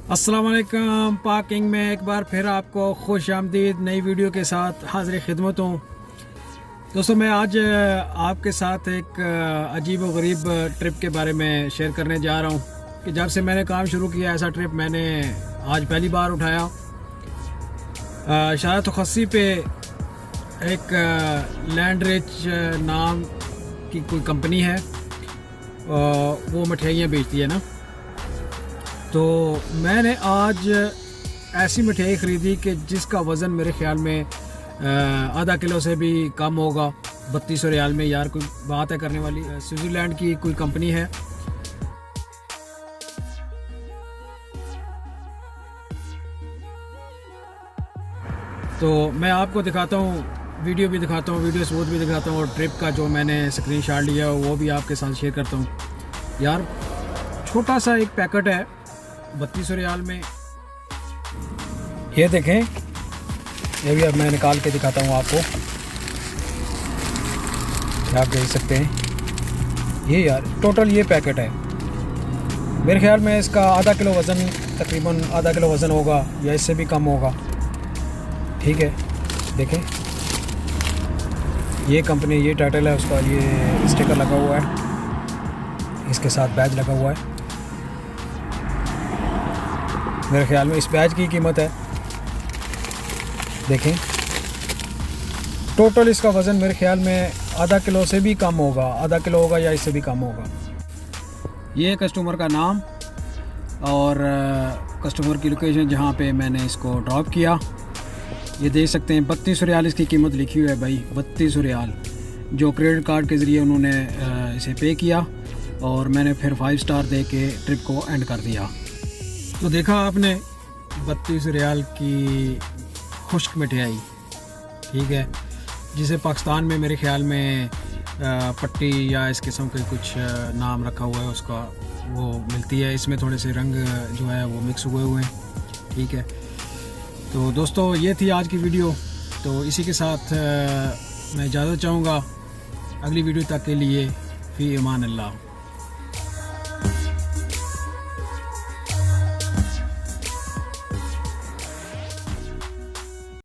अस्सलाम वालेकुम। पाकिंग में एक बार फिर आपको खुश आमदीद नई वीडियो के साथ हाज़िर खिदमत हूँ। दोस्तों, मैं आज आपके साथ एक अजीब व गरीब ट्रिप के बारे में शेयर करने जा रहा हूँ कि जब से मैंने काम शुरू किया ऐसा ट्रिप मैंने आज पहली बार उठाया। शायद तो खस्सी पे एक लैंड रिच नाम की कोई कंपनी है, वो मिठाइयाँ बेचती है ना। तो मैंने आज ऐसी मिठाई ख़रीदी कि जिसका वज़न मेरे ख़्याल में आधा किलो से भी कम होगा। 3200 रियाल में। यार कोई बात है करने वाली। स्विट्ज़रलैंड की कोई कंपनी है। तो मैं आपको दिखाता हूँ, वीडियो भी दिखाता हूँ, वीडियो सबूत भी दिखाता हूँ और ट्रिप का जो मैंने स्क्रीनशॉट लिया वो भी आपके साथ शेयर करता हूँ। यार छोटा सा एक पैकेट है 3200 रियाल में। ये देखें, ये भी अब मैं निकाल के दिखाता हूँ आपको, आप देख सकते हैं। ये यार टोटल ये पैकेट है। मेरे ख्याल में इसका आधा किलो वज़न, तकरीबन आधा किलो वज़न होगा या इससे भी कम होगा। ठीक है, देखें ये कंपनी, ये टाइटल है उसका, ये स्टिकर लगा हुआ है, इसके साथ बैज लगा हुआ है। मेरे ख्याल में इस बैज की कीमत है, देखें टोटल इसका वज़न मेरे ख्याल में आधा किलो से भी कम होगा, आधा किलो होगा या इससे भी कम होगा। ये कस्टमर का नाम और कस्टमर की लोकेशन जहाँ पे मैंने इसको ड्रॉप किया, ये देख सकते हैं। 3200 रियाल इसकी कीमत लिखी हुई है भाई, 3200 रियाल, जो क्रेडिट कार्ड के ज़रिए उन्होंने इसे पे किया और मैंने फिर 5 स्टार दे के ट्रिप को एंड कर दिया। तो देखा आपने 3200 रियाल की खुश्क मिठाई, ठीक है, जिसे पाकिस्तान में मेरे ख्याल में पट्टी या इस किस्म के कुछ नाम रखा हुआ है उसका, वो मिलती है। इसमें थोड़े से रंग जो है वो मिक्स हुए हुए हैं, ठीक है। तो दोस्तों, ये थी आज की वीडियो। तो इसी के साथ मैं इजाज़त चाहूँगा। अगली वीडियो तक के लिए फ़ी अमान अल्लाह।